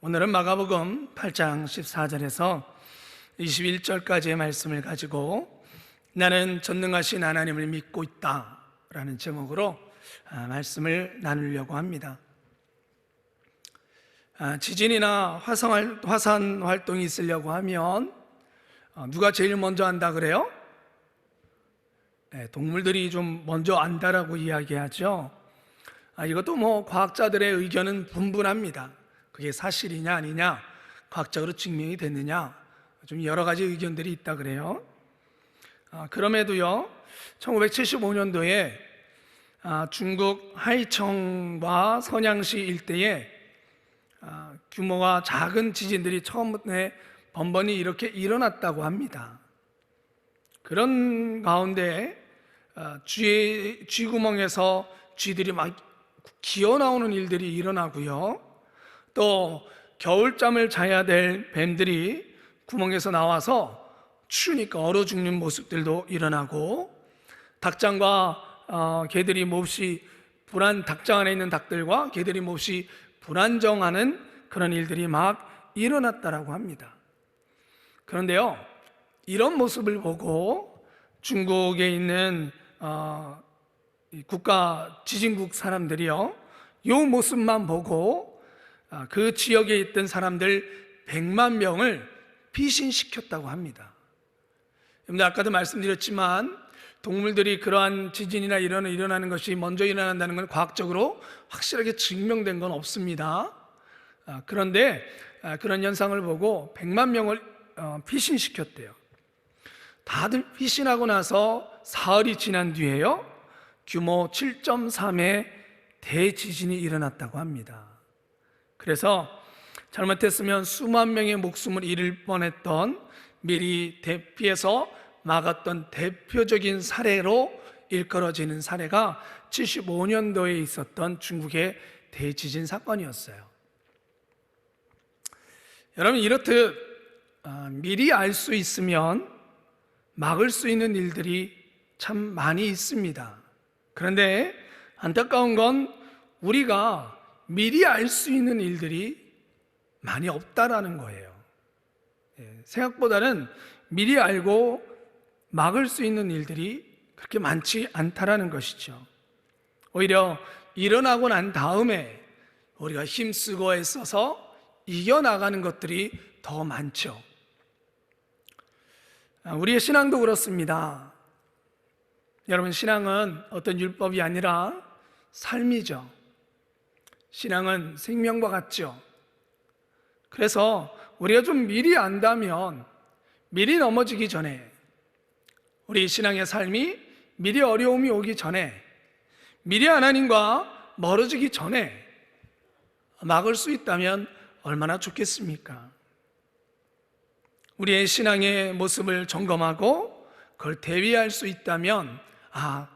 오늘은 마가복음 8장 14절에서 21절까지의 말씀을 가지고 나는 전능하신 하나님을 믿고 있다 라는 제목으로 말씀을 나누려고 합니다. 지진이나 화산 활동이 있으려고 하면 누가 제일 먼저 한다 그래요? 동물들이 좀 먼저 안다라고 이야기하죠. 이것도 과학자들의 의견은 분분합니다. 그게 사실이냐 아니냐, 과학적으로 증명이 됐느냐, 좀 여러 가지 의견들이 있다 그래요. 그럼에도요, 1975년도에 중국 하이청과 선양시 일대에 규모가 작은 지진들이 처음에 번번이 이렇게 일어났다고 합니다. 그런 가운데 쥐구멍에서 쥐들이 막 기어 나오는 일들이 일어나고요, 또 겨울잠을 자야 될 뱀들이 구멍에서 나와서 추우니까 얼어 죽는 모습들도 일어나고, 닭장과 개들이 몹시 닭장 안에 있는 닭들과 개들이 몹시 불안정하는 그런 일들이 막 일어났다라고 합니다. 그런데요, 이런 모습을 보고 중국에 있는 국가 지진국 사람들이요, 이 모습만 보고 그 지역에 있던 사람들 100만 명을 피신시켰다고 합니다. 여러분들, 아까도 말씀드렸지만 동물들이 그러한 지진이나 일어나는 것이 먼저 일어난다는 건 과학적으로 확실하게 증명된 건 없습니다. 그런데 그런 현상을 보고 100만 명을 피신시켰대요. 다들 피신하고 나서 사흘이 지난 뒤에요, 규모 7.3의 대지진이 일어났다고 합니다. 그래서 잘못했으면 수만 명의 목숨을 잃을 뻔했던, 미리 대피해서 막았던 대표적인 사례로 일컬어지는 사례가 75년도에 있었던 중국의 대지진 사건이었어요. 여러분, 이렇듯 미리 알 수 있으면 막을 수 있는 일들이 참 많이 있습니다. 그런데 안타까운 건 우리가 미리 알 수 있는 일들이 많이 없다라는 거예요. 생각보다는 미리 알고 막을 수 있는 일들이 그렇게 많지 않다라는 것이죠. 오히려 일어나고 난 다음에 우리가 힘쓰고 애써서 이겨나가는 것들이 더 많죠. 우리의 신앙도 그렇습니다. 여러분, 신앙은 어떤 율법이 아니라 삶이죠. 신앙은 생명과 같죠. 그래서 우리가 좀 미리 안다면, 미리 넘어지기 전에, 우리 신앙의 삶이 미리 어려움이 오기 전에, 미리 하나님과 멀어지기 전에 막을 수 있다면 얼마나 좋겠습니까? 우리의 신앙의 모습을 점검하고 그걸 대비할 수 있다면,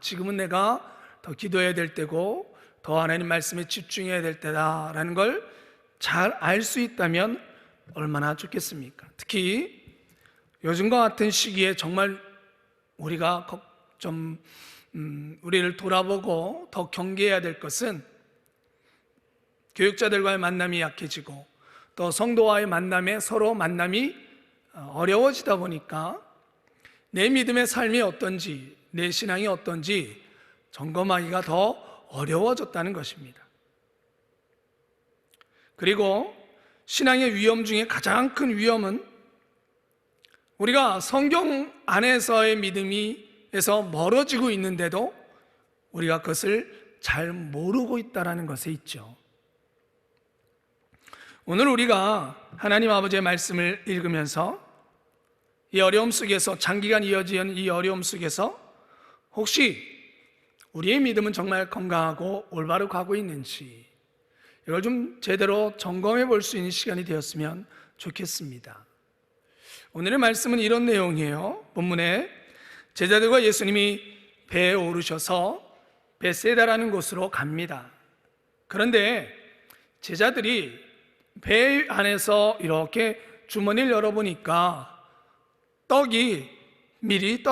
지금은 내가 더 기도해야 될 때고 더 하나님 말씀에 집중해야 될 때다라는 걸 잘 알 수 있다면 얼마나 좋겠습니까? 특히 요즘과 같은 시기에 정말 우리가 좀 우리를 돌아보고 더 경계해야 될 것은, 교육자들과의 만남이 약해지고 또 성도와의 서로 만남이 어려워지다 보니까 내 믿음의 삶이 어떤지, 내 신앙이 어떤지 점검하기가 더 어려워졌다는 것입니다. 그리고 신앙의 위험 중에 가장 큰 위험은 우리가 성경 안에서의 믿음에서 멀어지고 있는데도 우리가 그것을 잘 모르고 있다는 것에 있죠. 오늘 우리가 하나님 아버지의 말씀을 읽으면서 이 어려움 속에서, 장기간 이어지는 이 어려움 속에서 혹시 우리의 믿음은 정말 건강하고 올바로 가고 있는지, 이걸 좀 제대로 점검해 볼 수 있는 시간이 되었으면 좋겠습니다. 오늘의 말씀은 이런 내용이에요. 본문에 제자들과 예수님이 배에 오르셔서 베세다라는 곳으로 갑니다. 그런데 제자들이 배 안에서 이렇게 주머니를 열어보니까 떡을 미리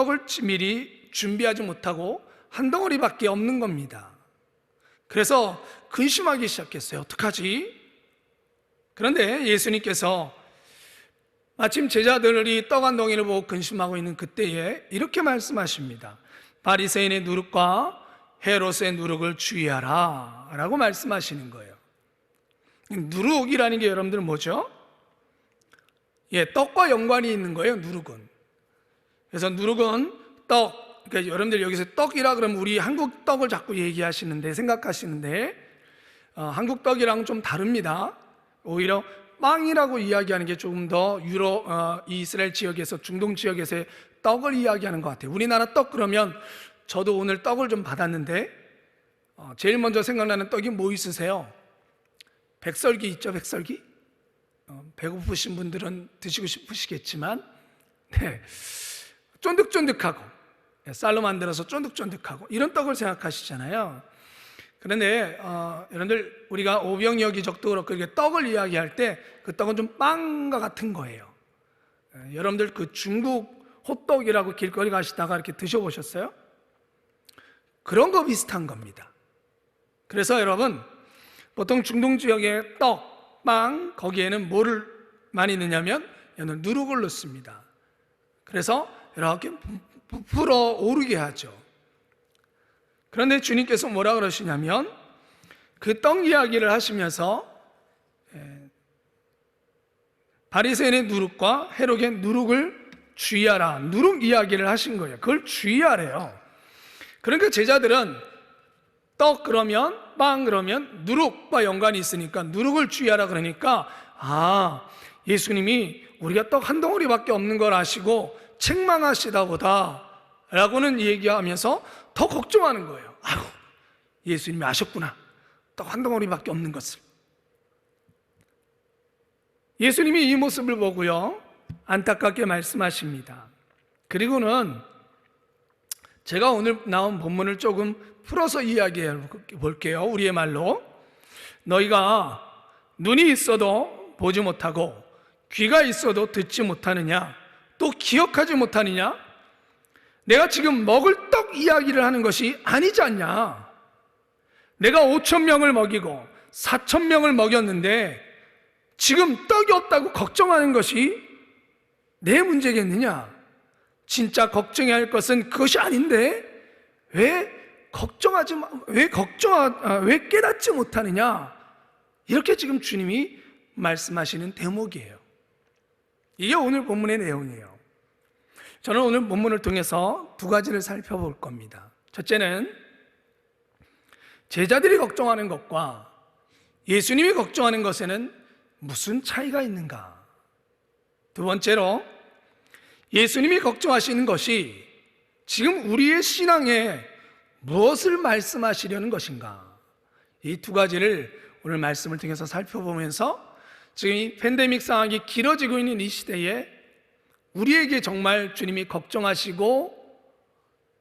준비하지 못하고 한 덩어리밖에 없는 겁니다. 그래서 근심하기 시작했어요. 어떡하지? 그런데 예수님께서 마침 제자들이 떡 한 덩이를 보고 근심하고 있는 그때에 이렇게 말씀하십니다. 바리새인의 누룩과 헤롯의 누룩을 주의하라 라고 말씀하시는 거예요. 누룩이라는 게 여러분들 뭐죠? 떡과 연관이 있는 거예요. 누룩은. 그래서 누룩은 떡, 그러니까 여러분들 여기서 떡이라 그러면 우리 한국 떡을 자꾸 얘기하시는데, 생각하시는데 한국 떡이랑 좀 다릅니다. 오히려 빵이라고 이야기하는 게 조금 더 이스라엘 지역에서, 중동 지역에서의 떡을 이야기하는 것 같아요. 우리나라 떡 그러면, 저도 오늘 떡을 좀 받았는데 제일 먼저 생각나는 떡이 뭐 있으세요? 백설기 있죠, 백설기? 배고프신 분들은 드시고 싶으시겠지만, 네, 쫀득쫀득하고 쌀로 만들어서 쫀득쫀득하고 이런 떡을 생각하시잖아요. 그런데 여러분들, 우리가 오병이어기적도 그렇고 이렇게 떡을 이야기할 때 그 떡은 좀 빵과 같은 거예요. 여러분들 그 중국 호떡이라고 길거리 가시다가 이렇게 드셔보셨어요? 그런 거 비슷한 겁니다. 그래서 여러분, 보통 중동 지역의 떡, 빵, 거기에는 뭐를 많이 넣냐면 누룩을 넣습니다. 그래서 이렇게 부풀어 오르게 하죠. 그런데 주님께서 뭐라 그러시냐면, 그 떡 이야기를 하시면서 바리새인의 누룩과 헤롯의 누룩을 주의하라, 누룩 이야기를 하신 거예요. 그걸 주의하래요. 그러니까 제자들은 떡 그러면, 빵 그러면 누룩과 연관이 있으니까 누룩을 주의하라 그러니까, 예수님이 우리가 떡 한 덩어리밖에 없는 걸 아시고 책망하시다 보다 라고는 얘기하면서 더 걱정하는 거예요. 아이고, 예수님이 아셨구나, 떡 한 덩어리밖에 없는 것을. 예수님이 이 모습을 보고요, 안타깝게 말씀하십니다. 그리고는 제가 오늘 나온 본문을 조금 풀어서 이야기해 볼게요. 우리의 말로. 너희가 눈이 있어도 보지 못하고 귀가 있어도 듣지 못하느냐, 또 기억하지 못하느냐? 내가 지금 먹을 떡 이야기를 하는 것이 아니지 않냐? 내가 5,000명을 먹이고 4,000명을 먹였는데 지금 떡이 없다고 걱정하는 것이 내 문제겠느냐? 진짜 걱정해야 할 것은 그것이 아닌데 왜 깨닫지 못하느냐? 이렇게 지금 주님이 말씀하시는 대목이에요. 이게 오늘 본문의 내용이에요. 저는 오늘 본문을 통해서 두 가지를 살펴볼 겁니다. 첫째는 제자들이 걱정하는 것과 예수님이 걱정하는 것에는 무슨 차이가 있는가? 두 번째로, 예수님이 걱정하시는 것이 지금 우리의 신앙에 무엇을 말씀하시려는 것인가? 이 두 가지를 오늘 말씀을 통해서 살펴보면서 지금 이 팬데믹 상황이 길어지고 있는 이 시대에 우리에게 정말 주님이 걱정하시고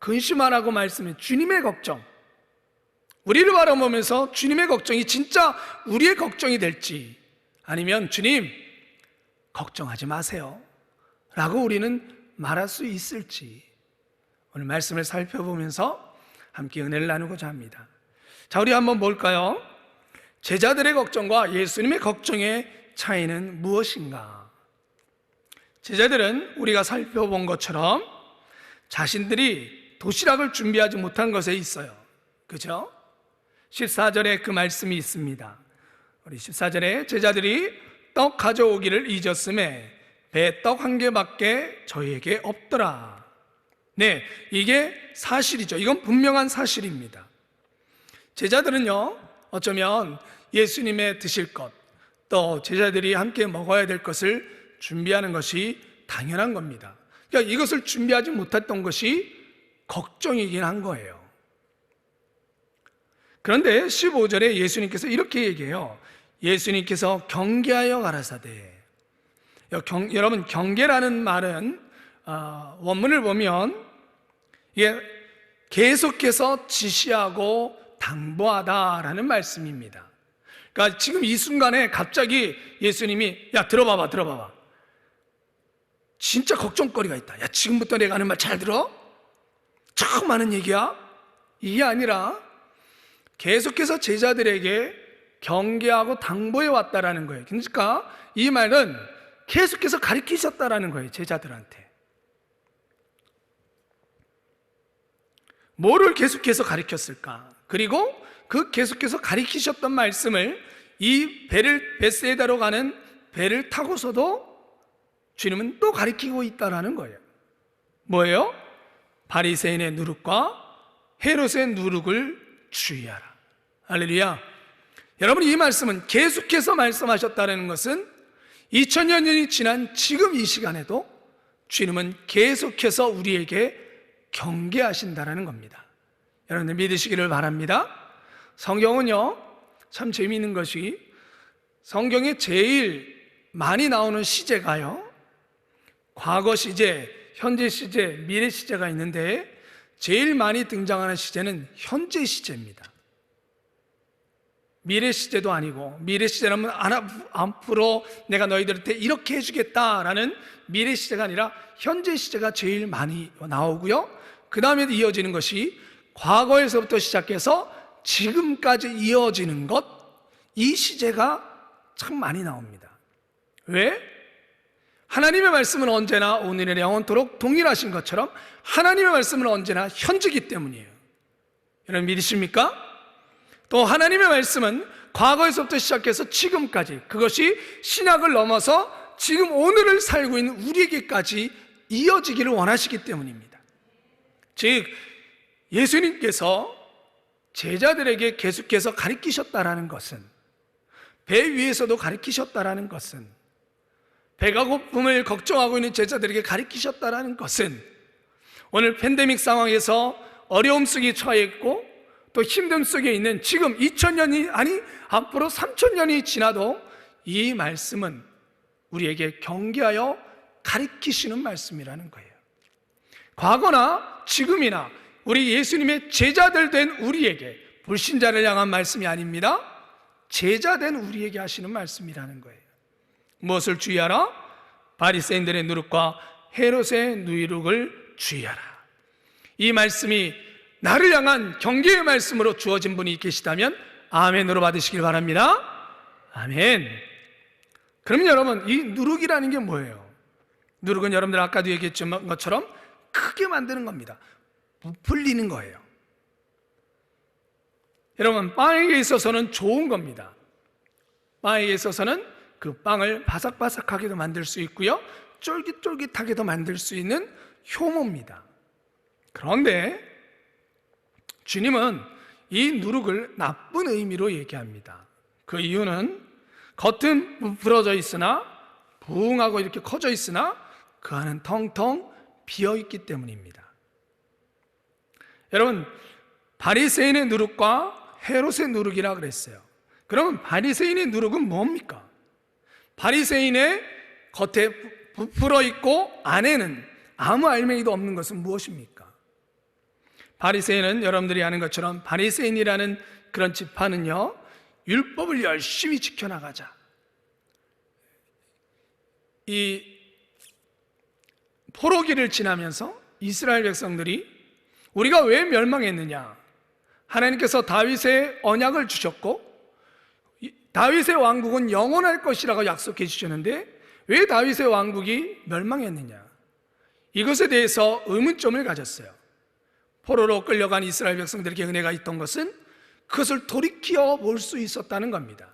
근심하라고 말씀해 주님의 걱정, 우리를 바라보면서 주님의 걱정이 진짜 우리의 걱정이 될지, 아니면 주님 걱정하지 마세요 라고 우리는 말할 수 있을지, 오늘 말씀을 살펴보면서 함께 은혜를 나누고자 합니다. 자, 우리 한번 볼까요? 제자들의 걱정과 예수님의 걱정의 차이는 무엇인가? 제자들은 우리가 살펴본 것처럼 자신들이 도시락을 준비하지 못한 것에 있어요. 그죠? 14절에 그 말씀이 있습니다. 우리 14절에 제자들이 떡 가져오기를 잊었음에 배 떡 한 개밖에 저희에게 없더라. 네, 이게 사실이죠. 이건 분명한 사실입니다. 제자들은요, 어쩌면 예수님의 드실 것, 또 제자들이 함께 먹어야 될 것을 준비하는 것이 당연한 겁니다. 그러니까 이것을 준비하지 못했던 것이 걱정이긴 한 거예요. 그런데 15절에 예수님께서 이렇게 얘기해요. 예수님께서 경계하여 가라사대. 여러분, 경계라는 말은 원문을 보면 이게 계속해서 지시하고 당부하다라는 말씀입니다. 그러니까 지금 이 순간에 갑자기 예수님이 야, 들어봐봐. 진짜 걱정거리가 있다. 야, 지금부터 내가 하는 말 잘 들어? 참 많은 얘기야? 이게 아니라 계속해서 제자들에게 경계하고 당부해 왔다라는 거예요. 그러니까 이 말은 계속해서 가르치셨다라는 거예요. 제자들한테. 뭐를 계속해서 가르쳤을까? 그리고 그 계속해서 가르치셨던 말씀을 이 베세다로 가는 배를 타고서도 주님은 또 가르치고 있다라는 거예요. 뭐예요? 바리새인의 누룩과 헤롯의 누룩을 주의하라. 할렐루야. 여러분, 이 말씀은 계속해서 말씀하셨다는 것은 2000년이 지난 지금 이 시간에도 주님은 계속해서 우리에게 경계하신다라는 겁니다. 여러분들 믿으시기를 바랍니다. 성경은요, 참 재미있는 것이 성경에 제일 많이 나오는 시제가요, 과거 시제, 현재 시제, 미래 시제가 있는데 제일 많이 등장하는 시제는 현재 시제입니다. 미래 시제도 아니고, 미래 시제라면 앞으로 내가 너희들한테 이렇게 해주겠다라는 미래 시제가 아니라 현재 시제가 제일 많이 나오고요, 그 다음에 이어지는 것이 과거에서부터 시작해서 지금까지 이어지는 것, 이 시제가 참 많이 나옵니다. 왜? 하나님의 말씀은 언제나 오늘의 영원토록 동일하신 것처럼 하나님의 말씀은 언제나 현재이기 때문이에요. 여러분 믿으십니까? 또 하나님의 말씀은 과거에서부터 시작해서 지금까지, 그것이 신약을 넘어서 지금 오늘을 살고 있는 우리에게까지 이어지기를 원하시기 때문입니다. 즉 예수님께서 제자들에게 계속해서 가르치셨다라는 것은, 배 위에서도 가르치셨다라는 것은, 배가 고픔을 걱정하고 있는 제자들에게 가르치셨다라는 것은, 오늘 팬데믹 상황에서 어려움 속에 처해 있고 또 힘듦 속에 있는 지금 2000년이 아니 앞으로 3000년이 지나도 이 말씀은 우리에게 경계하여 가르치시는 말씀이라는 거예요. 과거나 지금이나 우리 예수님의 제자들 된 우리에게, 불신자를 향한 말씀이 아닙니다. 제자된 우리에게 하시는 말씀이라는 거예요. 무엇을 주의하라? 바리새인들의 누룩과 헤롯의 누룩을 주의하라. 이 말씀이 나를 향한 경계의 말씀으로 주어진 분이 계시다면 아멘으로 받으시길 바랍니다. 아멘. 그럼 여러분, 이 누룩이라는 게 뭐예요? 누룩은 여러분들 아까도 얘기했던 것처럼 크게 만드는 겁니다. 부풀리는 거예요. 여러분, 빵에게 있어서는 좋은 겁니다. 빵에게 있어서는 그 빵을 바삭바삭하게도 만들 수 있고요, 쫄깃쫄깃하게도 만들 수 있는 효모입니다. 그런데 주님은 이 누룩을 나쁜 의미로 얘기합니다. 그 이유는 겉은 부풀어져 있으나, 부흥하고 이렇게 커져 있으나 그 안은 텅텅 비어있기 때문입니다. 여러분, 바리새인의 누룩과 헤롯의 누룩이라 그랬어요. 그러면 바리새인의 누룩은 뭡니까? 바리새인의 겉에 부풀어 있고 안에는 아무 알맹이도 없는 것은 무엇입니까? 바리새인은 여러분들이 아는 것처럼, 바리새인이라는 그런 지파는요, 율법을 열심히 지켜나가자, 이 포로기를 지나면서 이스라엘 백성들이 우리가 왜 멸망했느냐, 하나님께서 다윗의 언약을 주셨고 다윗의 왕국은 영원할 것이라고 약속해 주셨는데 왜 다윗의 왕국이 멸망했느냐, 이것에 대해서 의문점을 가졌어요. 포로로 끌려간 이스라엘 백성들에게 은혜가 있던 것은 그것을 돌이켜 볼 수 있었다는 겁니다.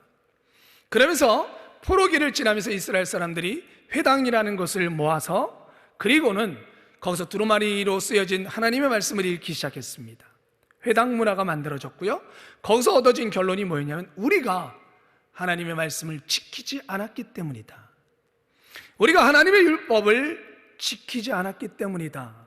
그러면서 포로기를 지나면서 이스라엘 사람들이 회당이라는 것을 모아서, 그리고는 거기서 두루마리로 쓰여진 하나님의 말씀을 읽기 시작했습니다. 회당 문화가 만들어졌고요, 거기서 얻어진 결론이 뭐였냐면 우리가 하나님의 말씀을 지키지 않았기 때문이다. 우리가 하나님의 율법을 지키지 않았기 때문이다.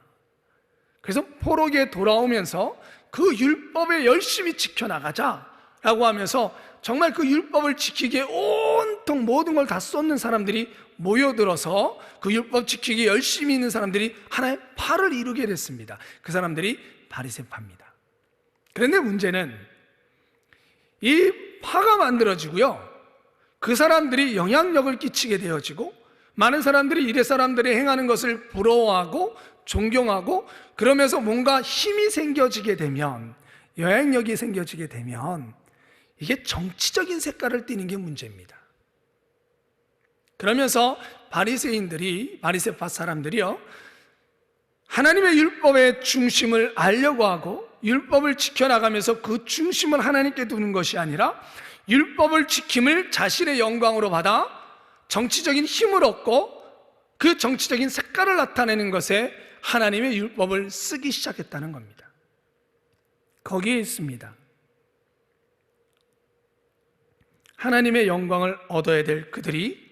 그래서 포로기에 돌아오면서 그 율법에 열심히 지켜나가자라고 하면서 정말 그 율법을 지키기에 온통 모든 걸 다 쏟는 사람들이 모여들어서 그 율법 지키기 열심히 있는 사람들이 하나의 파를 이루게 됐습니다. 그 사람들이 바리새파입니다. 그런데 문제는 이 파가 만들어지고요, 그 사람들이 영향력을 끼치게 되어지고 많은 사람들이 이래 사람들이 행하는 것을 부러워하고 존경하고, 그러면서 뭔가 힘이 생겨지게 되면, 영향력이 생겨지게 되면 이게 정치적인 색깔을 띠는 게 문제입니다. 그러면서 바리새파 사람들이요, 하나님의 율법의 중심을 알려고 하고 율법을 지켜나가면서 그 중심을 하나님께 두는 것이 아니라 율법을 지킴을 자신의 영광으로 받아 정치적인 힘을 얻고 그 정치적인 색깔을 나타내는 것에 하나님의 율법을 쓰기 시작했다는 겁니다. 거기에 있습니다. 하나님의 영광을 얻어야 될 그들이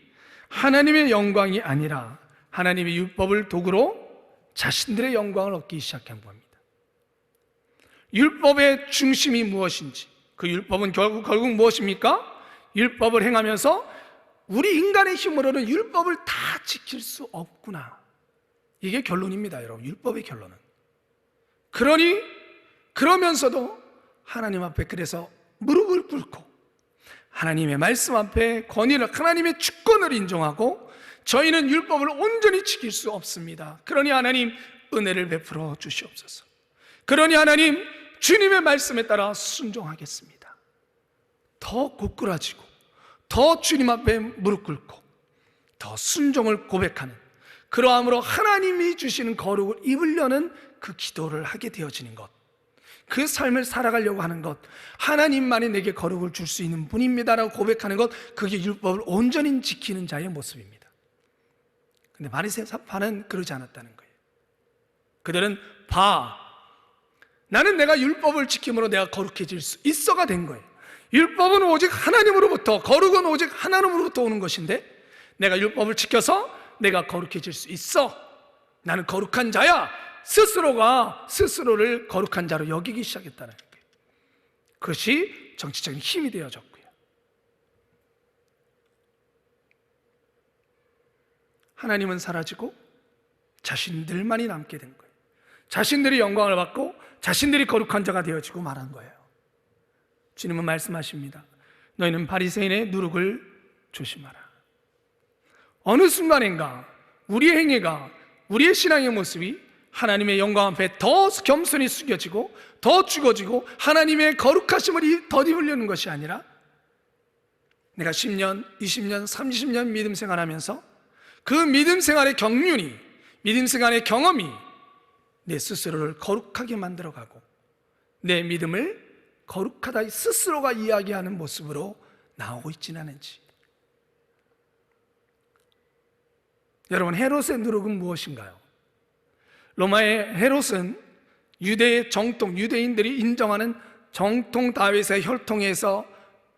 하나님의 영광이 아니라 하나님의 율법을 도구로 자신들의 영광을 얻기 시작한 겁니다. 율법의 중심이 무엇인지, 그 율법은 결국 무엇입니까? 율법을 행하면서 우리 인간의 힘으로는 율법을 다 지킬 수 없구나, 이게 결론입니다. 여러분, 율법의 결론은. 그러면서도 하나님 앞에 그래서 무릎을 꿇고 하나님의 말씀 앞에 권위를, 하나님의 주권을 인정하고 저희는 율법을 온전히 지킬 수 없습니다. 그러니 하나님 은혜를 베풀어 주시옵소서. 그러니 하나님 주님의 말씀에 따라 순종하겠습니다. 더 고꾸라지고 더 주님 앞에 무릎 꿇고 더 순종을 고백하는, 그러함으로 하나님이 주시는 거룩을 입으려는 그 기도를 하게 되어지는 것, 그 삶을 살아가려고 하는 것, 하나님만이 내게 거룩을 줄 수 있는 분입니다라고 고백하는 것, 그게 율법을 온전히 지키는 자의 모습입니다. 근데 바리새파는 그러지 않았다는 거예요. 그들은 나는 내가 율법을 지킴으로 내가 거룩해질 수 있어가 된 거예요. 율법은 오직 하나님으로부터, 거룩은 오직 하나님으로부터 오는 것인데 내가 율법을 지켜서 내가 거룩해질 수 있어, 나는 거룩한 자야, 스스로가 스스로를 거룩한 자로 여기기 시작했다는 거예요. 그것이 정치적인 힘이 되어졌고요. 하나님은 사라지고 자신들만이 남게 된 거예요. 자신들이 영광을 받고 자신들이 거룩한 자가 되어지고 말한 거예요. 주님은 말씀하십니다. 너희는 바리새인의 누룩을 조심하라. 어느 순간인가 우리의 행위가, 우리의 신앙의 모습이 하나님의 영광 앞에 더 겸손히 숙여지고 더 죽어지고 하나님의 거룩하심을 덧입으려는 것이 아니라 내가 10년, 20년, 30년 믿음 생활하면서 그 믿음 생활의 경륜이, 믿음 생활의 경험이 내 스스로를 거룩하게 만들어가고 내 믿음을 거룩하다 스스로가 이야기하는 모습으로 나오고 있지는 않은지. 여러분, 헤롯의 누룩은 무엇인가요? 로마의 헤롯은 유대의 정통, 유대인들이 인정하는 정통 다윗의 혈통에서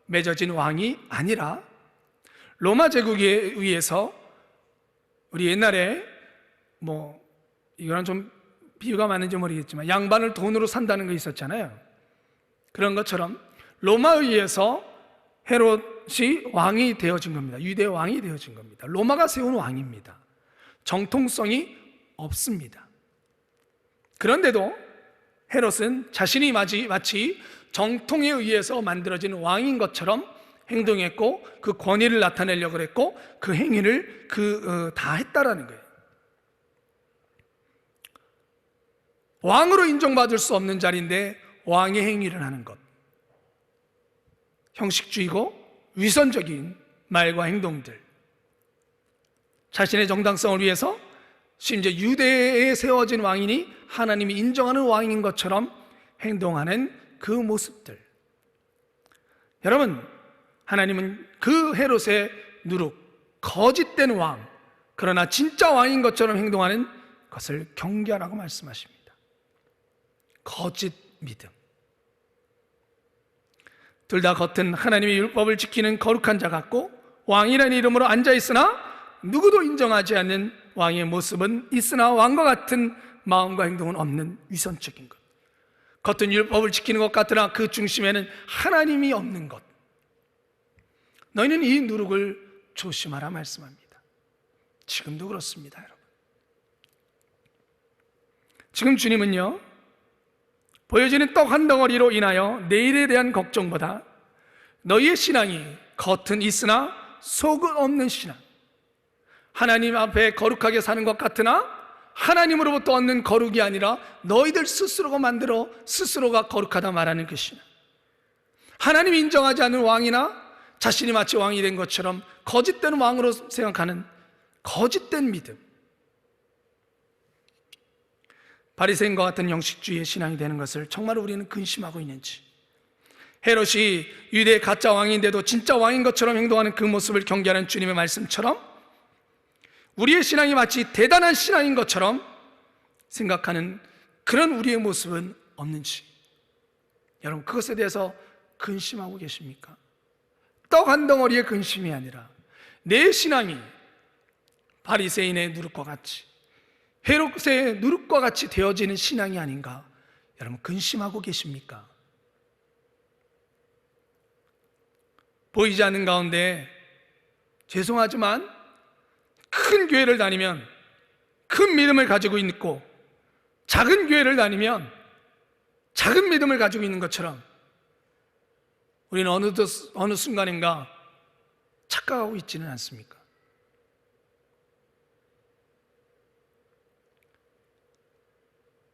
맺어진 왕이 아니라 로마 제국에 의해서, 우리 옛날에 이거랑 좀 비유가 맞는지 모르겠지만 양반을 돈으로 산다는 거 있었잖아요. 그런 것처럼 로마에 의해서 헤롯이 왕이 되어진 겁니다. 유대 왕이 되어진 겁니다. 로마가 세운 왕입니다. 정통성이 없습니다. 그런데도 헤롯은 자신이 마치 정통에 의해서 만들어진 왕인 것처럼 행동했고 그 권위를 나타내려고 했고 그 행위를 다 했다라는 거예요. 왕으로 인정받을 수 없는 자리인데 왕의 행위를 하는 것, 형식주의고 위선적인 말과 행동들, 자신의 정당성을 위해서 심지어 유대에 세워진 왕이니 하나님이 인정하는 왕인 것처럼 행동하는 그 모습들. 여러분, 하나님은 그 헤롯의 누룩, 거짓된 왕, 그러나 진짜 왕인 것처럼 행동하는 것을 경계하라고 말씀하십니다. 거짓 믿음. 둘 다 겉은 하나님의 율법을 지키는 거룩한 자 같고 왕이라는 이름으로 앉아있으나 누구도 인정하지 않는 왕의 모습은 있으나 왕과 같은 마음과 행동은 없는 위선적인 것. 겉은 율법을 지키는 것 같으나 그 중심에는 하나님이 없는 것. 너희는 이 누룩을 조심하라 말씀합니다. 지금도 그렇습니다, 여러분. 지금 주님은요, 보여지는 떡 한 덩어리로 인하여 내일에 대한 걱정보다 너희의 신앙이 겉은 있으나 속은 없는 신앙, 하나님 앞에 거룩하게 사는 것 같으나 하나님으로부터 얻는 거룩이 아니라 너희들 스스로가 만들어 스스로가 거룩하다 말하는 그 신앙, 하나님이 인정하지 않는 왕이나 자신이 마치 왕이 된 것처럼 거짓된 왕으로 생각하는 거짓된 믿음, 바리새인과 같은 형식주의의 신앙이 되는 것을 정말 우리는 근심하고 있는지, 헤롯이 유대의 가짜 왕인데도 진짜 왕인 것처럼 행동하는 그 모습을 경계하는 주님의 말씀처럼 우리의 신앙이 마치 대단한 신앙인 것처럼 생각하는 그런 우리의 모습은 없는지, 여러분 그것에 대해서 근심하고 계십니까? 떡 한 덩어리의 근심이 아니라 내 신앙이 바리새인의 누룩과 같이, 헤롯의 누룩과 같이 되어지는 신앙이 아닌가, 여러분 근심하고 계십니까? 보이지 않는 가운데 죄송하지만 큰 교회를 다니면 큰 믿음을 가지고 있고, 작은 교회를 다니면 작은 믿음을 가지고 있는 것처럼 우리는 어느 순간인가 착각하고 있지는 않습니까?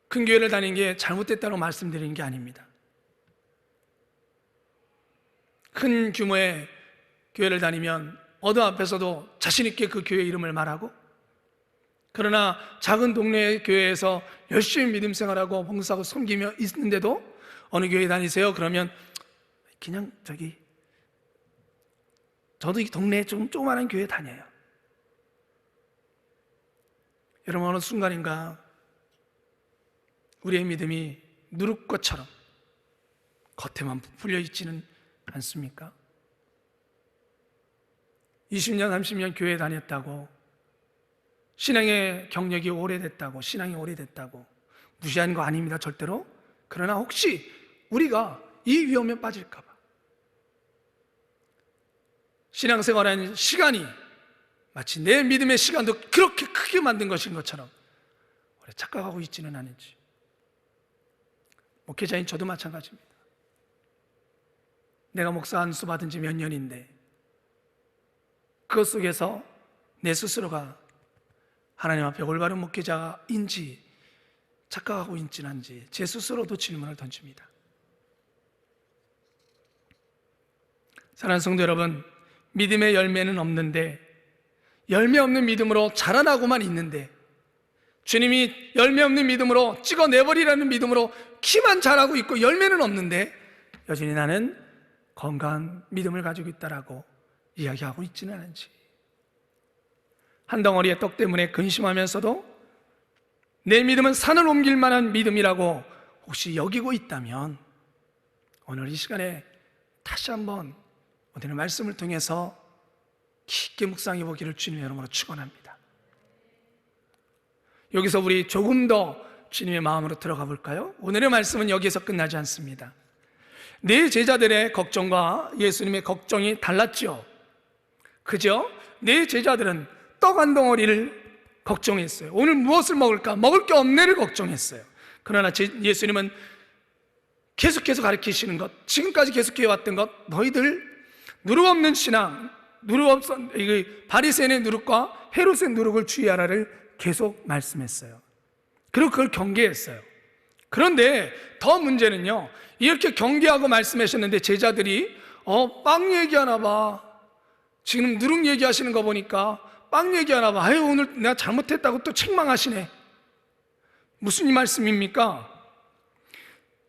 큰 교회를 다니는 게 잘못됐다고 말씀드리는 게 아닙니다. 큰 규모의 교회를 다니면 어느 앞에서도 자신 있게 그 교회 이름을 말하고, 그러나 작은 동네의 교회에서 열심히 믿음 생활하고 봉사하고 섬기며 있는데도 어느 교회 다니세요? 그러면 그냥 저도 이 동네에 좀 조그마한 교회 다녀요. 여러분 어느 순간인가 우리의 믿음이 누룩것처럼 겉에만 부풀려 있지는 않습니까? 20년, 30년 교회 다녔다고, 신앙의 경력이 오래됐다고, 신앙이 오래됐다고 무시하는 거 아닙니다, 절대로. 그러나 혹시 우리가 이 위험에 빠질까 봐, 신앙생활하는 시간이 마치 내 믿음의 시간도 그렇게 크게 만든 것인 것처럼 우리 착각하고 있지는 않은지. 목회자인 저도 마찬가지입니다. 내가 목사 안수 받은 지 몇 년인데 그것 속에서 내 스스로가 하나님 앞에 올바른 목회자인지 착각하고 있지는 않은지 제 스스로도 질문을 던집니다. 사랑하는 성도 여러분, 믿음의 열매는 없는데, 열매 없는 믿음으로 자라나고만 있는데, 주님이 열매 없는 믿음으로 찍어내버리라는 믿음으로 키만 자라고 있고 열매는 없는데 여전히 나는 건강한 믿음을 가지고 있다라고 이야기하고 있지는 않은지, 한 덩어리의 떡 때문에 근심하면서도 내 믿음은 산을 옮길 만한 믿음이라고 혹시 여기고 있다면 오늘 이 시간에 다시 한번 오늘의 말씀을 통해서 깊게 묵상해 보기를 주님의 이름으로 축원합니다. 여기서 우리 조금 더 주님의 마음으로 들어가 볼까요? 오늘의 말씀은 여기에서 끝나지 않습니다. 네 제자들의 걱정과 예수님의 걱정이 달랐죠. 그죠? 네 제자들은 떡 한 덩어리를 걱정했어요. 오늘 무엇을 먹을까? 먹을 게 없네를 걱정했어요. 그러나 예수님은 계속해서 가르치시는 것, 지금까지 계속해왔던 것, 너희들 누룩 없는 신앙, 바리새인의 누룩과 헤롯의 누룩을 주의하라를 계속 말씀했어요. 그리고 그걸 경계했어요. 그런데 더 문제는요, 이렇게 경계하고 말씀하셨는데 제자들이 빵 얘기하나 봐, 지금 누룩 얘기하시는 거 보니까 빵 얘기하나 봐, 아유 오늘 내가 잘못했다고 또 책망하시네. 무슨 말씀입니까?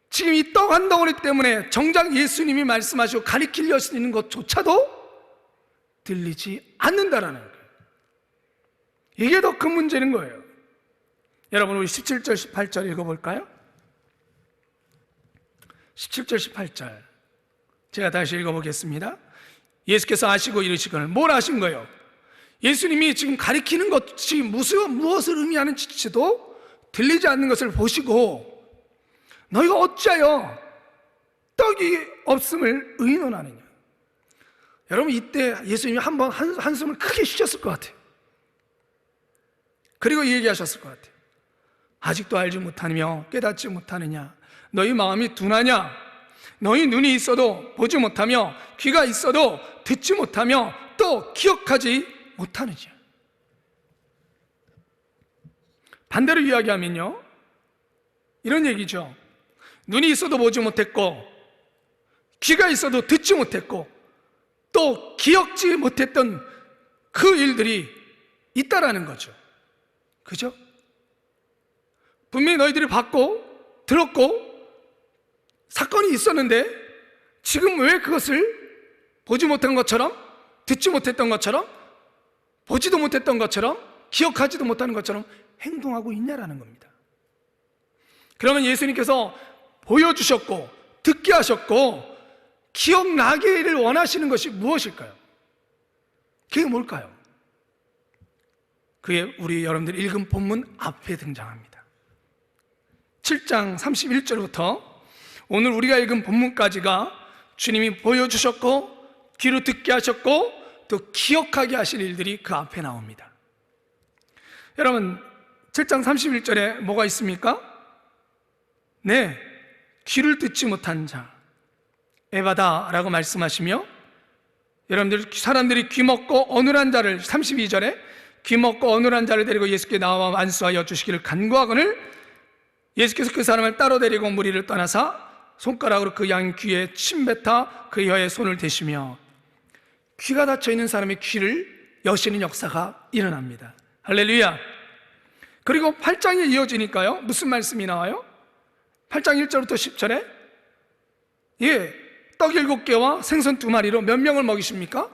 지금 이 떡 한 덩어리 때문에 정작 예수님이 말씀하시고 가리키려 하시는 것조차도 들리지 않는다라는 거예요. 이게 더 큰 문제인 거예요. 여러분 우리 17절 18절 읽어볼까요? 17절 18절 제가 다시 읽어보겠습니다. 예수께서 아시고 이르시거늘, 뭘 아신 거예요? 예수님이 지금 가리키는 것이 무엇을 의미하는지도 들리지 않는 것을 보시고 너희가 어찌하여 떡이 없음을 의논하느냐. 여러분 이때 예수님이 한번 한숨을 크게 쉬셨을 것 같아요. 그리고 얘기하셨을 것 같아요. 아직도 알지 못하며 깨닫지 못하느냐? 너희 마음이 둔하냐? 너희 눈이 있어도 보지 못하며 귀가 있어도 듣지 못하며 또 기억하지 못하느냐? 반대로 이야기하면요, 이런 얘기죠. 눈이 있어도 보지 못했고 귀가 있어도 듣지 못했고 또 기억지 못했던 그 일들이 있다라는 거죠. 그죠? 분명히 너희들이 봤고 들었고 사건이 있었는데 지금 왜 그것을 보지 못한 것처럼, 듣지 못했던 것처럼, 보지도 못했던 것처럼, 기억하지도 못하는 것처럼 행동하고 있냐라는 겁니다. 그러면 예수님께서 보여주셨고 듣게 하셨고 기억나기를 원하시는 것이 무엇일까요? 그게 뭘까요? 그게 우리 여러분들이 읽은 본문 앞에 등장합니다. 7장 31절부터 오늘 우리가 읽은 본문까지가 주님이 보여주셨고 귀로 듣게 하셨고 또 기억하게 하실 일들이 그 앞에 나옵니다. 여러분 7장 31절에 뭐가 있습니까? 네, 귀를 듣지 못한 자 에바다라고 말씀하시며, 여러분들 사람들이 귀먹고 어눌한 자를 32절에 귀먹고 어눌한 자를 데리고 예수께 나와 안수하여 주시기를 간구하거늘 예수께서 그 사람을 따로 데리고 무리를 떠나사 손가락으로 그 양 귀에 침뱉어 그 혀에 손을 대시며, 귀가 닫혀 있는 사람의 귀를 여시는 역사가 일어납니다. 할렐루야. 그리고 8장에 이어지니까요 무슨 말씀이 나와요? 8장 1절부터 10절에 떡 7개와 생선 2마리로 몇 명을 먹이십니까?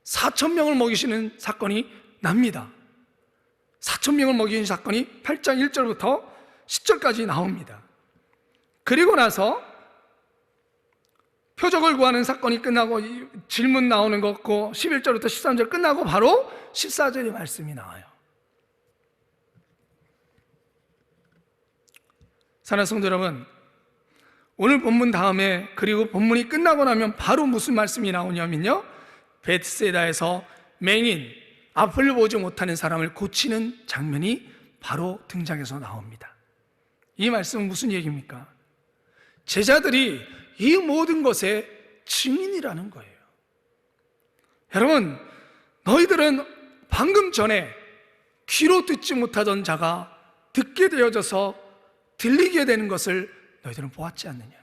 4,000명을 먹이시는 사건이 납니다. 4,000명을 먹이는 사건이 8장 1절부터 10절까지 나옵니다. 그리고 나서 표적을 구하는 사건이 끝나고 질문 나오는 거 없고 11절부터 13절 끝나고 바로 14절의 말씀이 나와요. 사랑하는 성도 여러분, 오늘 본문 다음에 그리고 본문이 끝나고 나면 바로 무슨 말씀이 나오냐면요, 베드세다에서 맹인, 앞을 보지 못하는 사람을 고치는 장면이 바로 등장해서 나옵니다. 이 말씀은 무슨 얘기입니까? 제자들이 이 모든 것의 증인이라는 거예요. 여러분, 너희들은 방금 전에 귀로 듣지 못하던 자가 듣게 되어져서 들리게 되는 것을 너희들은 보았지 않느냐?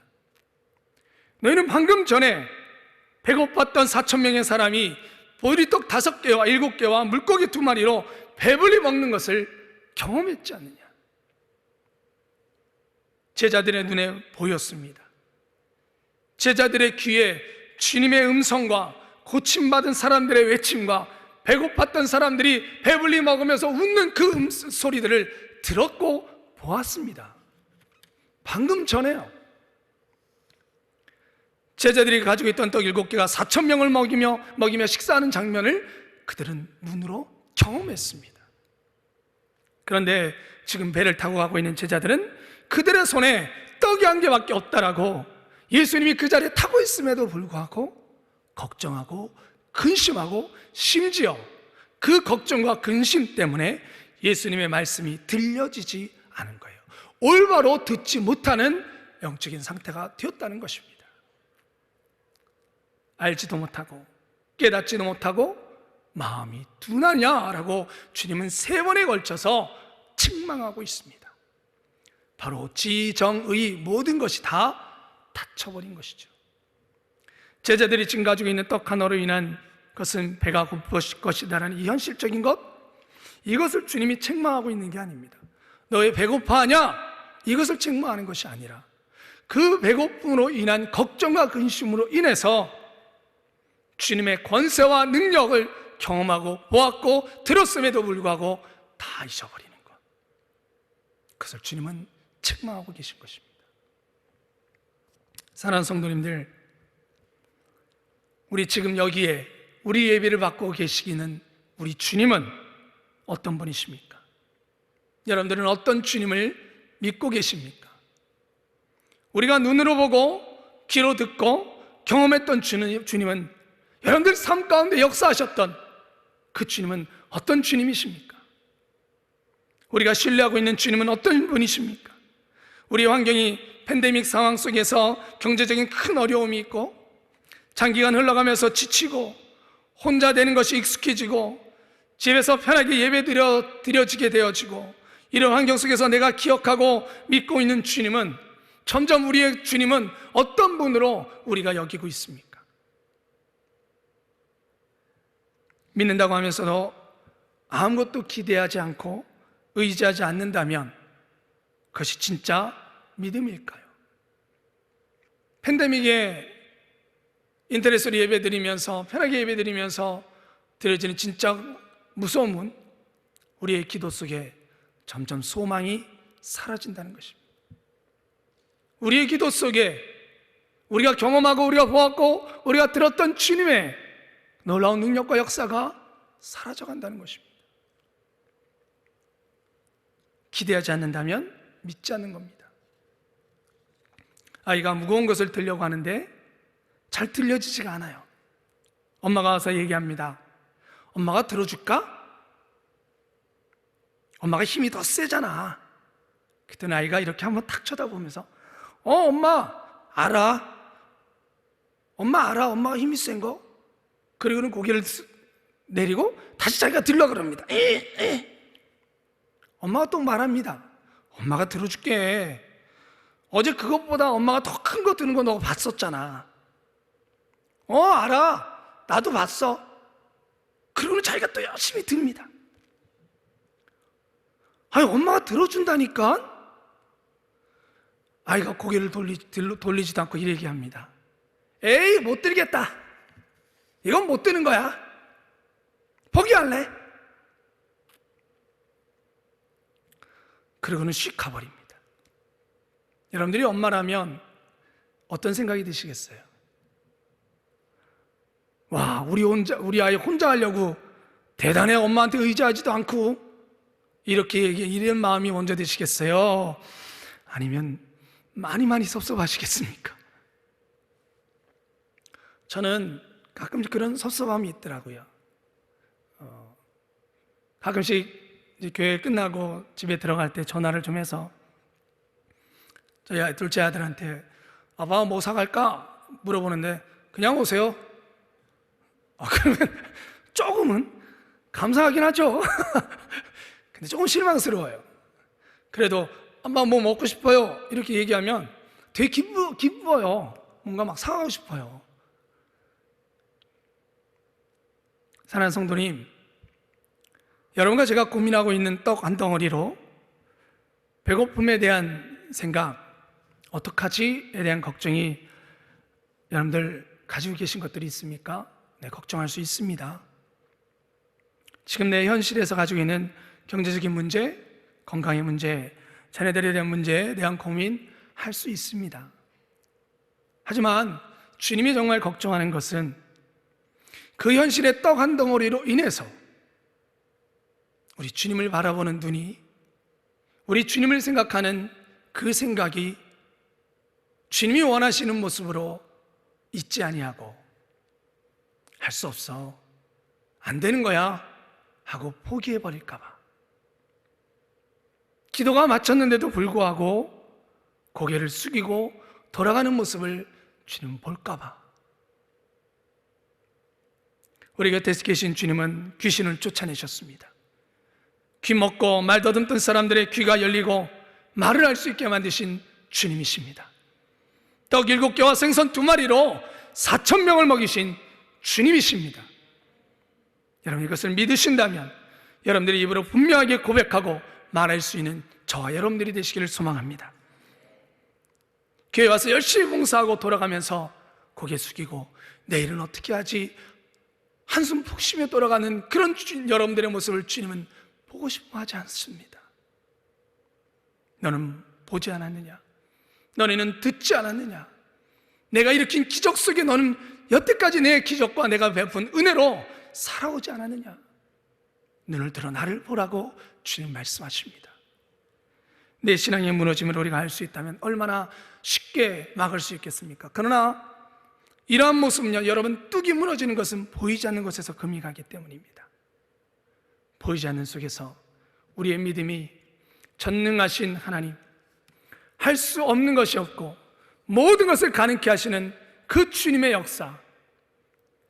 너희는 방금 전에 배고팠던 4,000명의 사람이 보리떡 5개와 7개와 물고기 2마리로 배불리 먹는 것을 경험했지 않느냐? 제자들의 눈에 보였습니다. 제자들의 귀에 주님의 음성과 고침받은 사람들의 외침과 배고팠던 사람들이 배불리 먹으면서 웃는 그 소리들을 들었고 보았습니다. 방금 전에요. 제자들이 가지고 있던 떡 7개가 4,000명을 먹이며 식사하는 장면을 그들은 눈으로 경험했습니다. 그런데 지금 배를 타고 가고 있는 제자들은 그들의 손에 떡이 1개밖에 없다라고 예수님이 그 자리에 타고 있음에도 불구하고 걱정하고 근심하고 심지어 그 걱정과 근심 때문에 예수님의 말씀이 들려지지 않은 거예요. 올바로 듣지 못하는 영적인 상태가 되었다는 것입니다. 알지도 못하고 깨닫지도 못하고 마음이 둔하냐라고 주님은 3번에 걸쳐서 책망하고 있습니다. 바로 지정의 모든 것이 다 닫혀버린 것이죠. 제자들이 지금 가지고 있는 떡 하나로 인한 것은 배가 고플 것이다라는 이 현실적인 것, 이것을 주님이 책망하고 있는 게 아닙니다. 너 왜 배고파하냐? 이것을 책망하는 것이 아니라 그 배고픔으로 인한 걱정과 근심으로 인해서 주님의 권세와 능력을 경험하고 보았고 들었음에도 불구하고 다 잊어버리는 것, 그것을 주님은 책망하고 계신 것입니다. 사랑하는 성도님들, 우리 지금 여기에 우리 예배를 받고 계시기는 우리 주님은 어떤 분이십니까? 여러분들은 어떤 주님을 믿고 계십니까? 우리가 눈으로 보고 귀로 듣고 경험했던 주님은, 여러분들 삶 가운데 역사하셨던 그 주님은 어떤 주님이십니까? 우리가 신뢰하고 있는 주님은 어떤 분이십니까? 우리 환경이 팬데믹 상황 속에서 경제적인 큰 어려움이 있고 장기간 흘러가면서 지치고 혼자 되는 것이 익숙해지고 집에서 편하게 예배 드려지게 되어지고, 이런 환경 속에서 내가 기억하고 믿고 있는 주님은 점점 우리의 주님은 어떤 분으로 우리가 여기고 있습니까? 믿는다고 하면서도 아무것도 기대하지 않고 의지하지 않는다면 그것이 진짜 믿음일까요? 팬데믹에 인터넷으로 예배드리면서 편하게 예배드리면서 드려지는 진짜 무서움은 우리의 기도 속에 점점 소망이 사라진다는 것입니다. 우리의 기도 속에 우리가 경험하고 우리가 보았고 우리가 들었던 주님의 놀라운 능력과 역사가 사라져간다는 것입니다. 기대하지 않는다면 믿지 않는 겁니다. 아이가 무거운 것을 들려고 하는데 잘 들려지지가 않아요. 엄마가 와서 얘기합니다. 엄마가 들어줄까? 엄마가 힘이 더 세잖아. 그때 아이가 이렇게 한번 탁 쳐다보면서 엄마 알아. 엄마 알아. 엄마가 힘이 센 거. 그리고는 고개를 내리고 다시 자기가 들려 그럽니다. 엄마가 또 말합니다. 엄마가 들어줄게. 어제 그것보다 엄마가 더 큰 거 드는 거 너 봤었잖아. 알아. 나도 봤어. 그러고는 자기가 또 열심히 듭니다. 아니, 엄마가 들어준다니까? 아이가 고개를 돌리지도 않고 이렇게 얘기합니다. 에이, 못 들겠다. 이건 못 드는 거야. 포기할래? 그러고는 씩 가버립니다. 여러분들이 엄마라면 어떤 생각이 드시겠어요? 와, 우리 아이 혼자 하려고 대단해. 엄마한테 의지하지도 않고 이런 마음이 먼저 드시겠어요? 아니면 많이 섭섭하시겠습니까? 저는 가끔씩 그런 섭섭함이 있더라고요. 가끔씩 이제 교회 끝나고 집에 들어갈 때 전화를 좀 해서 저희 둘째 아들한테 아빠 뭐 사갈까? 물어보는데 그냥 오세요. 그러면 조금은 감사하긴 하죠. 근데 조금 실망스러워요. 그래도 엄마 뭐 먹고 싶어요 이렇게 얘기하면 되게 기뻐요. 뭔가 막 사가고 싶어요. 사랑하는 성도님, 여러분과 제가 고민하고 있는 떡 한 덩어리로 배고픔에 대한 생각, 어떡하지에 대한 걱정이 여러분들 가지고 계신 것들이 있습니까? 네, 걱정할 수 있습니다. 지금 내 현실에서 가지고 있는 경제적인 문제, 건강의 문제, 자녀들에 대한 문제에 대한 고민할 수 있습니다. 하지만 주님이 정말 걱정하는 것은 그 현실의 떡 한 덩어리로 인해서 우리 주님을 바라보는 눈이, 우리 주님을 생각하는 그 생각이 주님이 원하시는 모습으로 있지 아니하고 할 수 없어, 안 되는 거야 하고 포기해버릴까 봐, 기도가 마쳤는데도 불구하고 고개를 숙이고 돌아가는 모습을 주님은 볼까 봐. 우리 곁에 계신 주님은 귀신을 쫓아내셨습니다. 귀 먹고 말 더듬던 사람들의 귀가 열리고 말을 할 수 있게 만드신 주님이십니다. 떡 7개와 생선 2마리로 4,000명을 먹이신 주님이십니다. 여러분, 이것을 믿으신다면 여러분들이 입으로 분명하게 고백하고 말할 수 있는 저와 여러분들이 되시기를 소망합니다. 교회 와서 열심히 봉사하고 돌아가면서 고개 숙이고 내일은 어떻게 하지 한숨 푹 쉬며 돌아가는 그런 여러분들의 모습을 주님은 보고 싶어 하지 않습니다. 너는 보지 않았느냐? 너네는 듣지 않았느냐? 내가 일으킨 기적 속에 너는 여태까지 내 기적과 내가 베푼 은혜로 살아오지 않았느냐? 눈을 들어 나를 보라고 주님 말씀하십니다. 내 신앙의 무너짐을 우리가 알 수 있다면 얼마나 쉽게 막을 수 있겠습니까? 그러나 이러한 모습은요, 여러분, 뚝이 무너지는 것은 보이지 않는 곳에서 금이 가기 때문입니다. 보이지 않는 속에서 우리의 믿음이 전능하신 하나님, 할 수 없는 것이 없고 모든 것을 가능케 하시는 그 주님의 역사,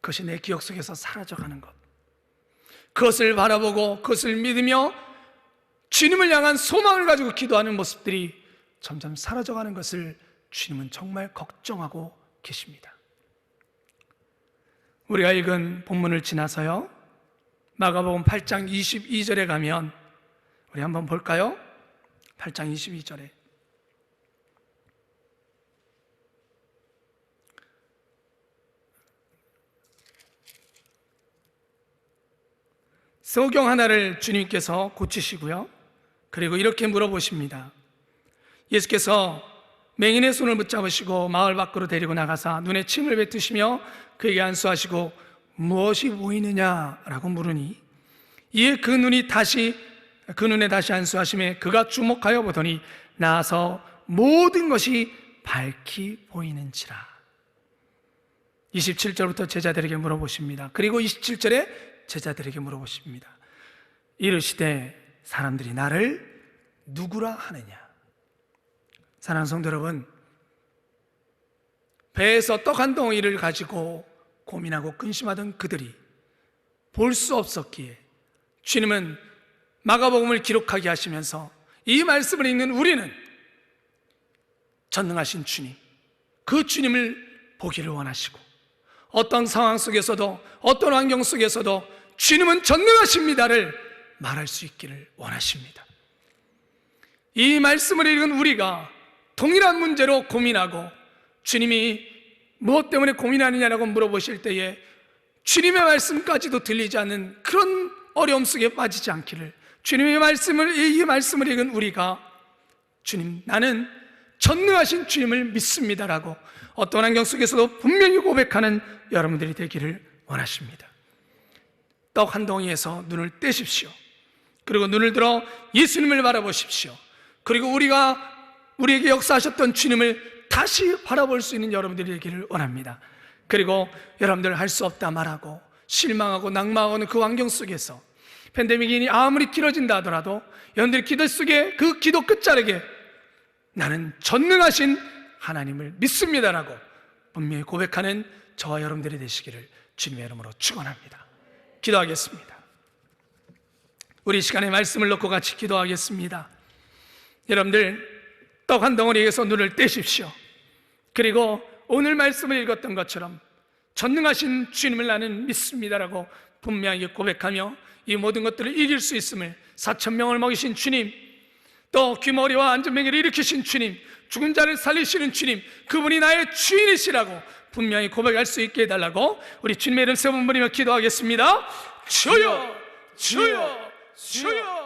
그것이 내 기억 속에서 사라져가는 것, 그것을 바라보고 그것을 믿으며 주님을 향한 소망을 가지고 기도하는 모습들이 점점 사라져가는 것을 주님은 정말 걱정하고 계십니다. 우리가 읽은 본문을 지나서요, 마가복음 8장 22절에 가면 우리 한번 볼까요? 8장 22절에 소경 하나를 주님께서 고치시고요, 그리고 이렇게 물어보십니다. 예수께서 맹인의 손을 붙잡으시고 마을 밖으로 데리고 나가사 눈에 침을 뱉으시며 그에게 안수하시고 무엇이 보이느냐라고 물으니, 이에 그 눈에 다시 안수하심에 그가 주목하여 보더니 나아서 모든 것이 밝히 보이는지라. 27절부터 제자들에게 물어보십니다. 그리고 27절에 제자들에게 물어보십니다. 이르시되 사람들이 나를 누구라 하느냐. 사랑하는 성도 여러분, 배에서 떡 한 덩이를 가지고 고민하고 근심하던 그들이 볼 수 없었기에 주님은 마가복음을 기록하게 하시면서 이 말씀을 읽는 우리는 전능하신 주님, 그 주님을 보기를 원하시고, 어떤 상황 속에서도 어떤 환경 속에서도 주님은 전능하십니다를 말할 수 있기를 원하십니다. 이 말씀을 읽은 우리가 동일한 문제로 고민하고 주님이 무엇 때문에 고민하느냐라고 물어보실 때에 주님의 말씀까지도 들리지 않는 그런 어려움 속에 빠지지 않기를, 주님의 이 말씀을 읽은 우리가 주님, 나는 전능하신 주님을 믿습니다라고 어떤 환경 속에서도 분명히 고백하는 여러분들이 되기를 원하십니다. 떡 한 덩이에서 눈을 떼십시오. 그리고 눈을 들어 예수님을 바라보십시오. 그리고 우리에게 역사하셨던 주님을 다시 바라볼 수 있는 여러분들이 되기를 원합니다. 그리고 여러분들 할 수 없다 말하고 실망하고 낙망하는 그 환경 속에서 팬데믹이 아무리 길어진다 하더라도 여러분들 기도 속에 그 기도 끝자락에 나는 전능하신 하나님을 믿습니다라고 분명히 고백하는 저와 여러분들이 되시기를 주님의 이름으로 축원합니다. 기도하겠습니다. 우리 시간에 말씀을 놓고 같이 기도하겠습니다. 여러분들 떡 한 덩어리에서 눈을 떼십시오. 그리고 오늘 말씀을 읽었던 것처럼 전능하신 주님을 나는 믿습니다라고 분명하게 고백하며 이 모든 것들을 이길 수 있음을, 4,000명을 먹이신 주님, 또 귀머리와 안전뱅이를 일으키신 주님, 죽은 자를 살리시는 주님, 그분이 나의 주인이시라고 분명히 고백할 수 있게 해달라고 우리 주님의 이름 세 번 부르며 기도하겠습니다. 주여, 주여, 주여.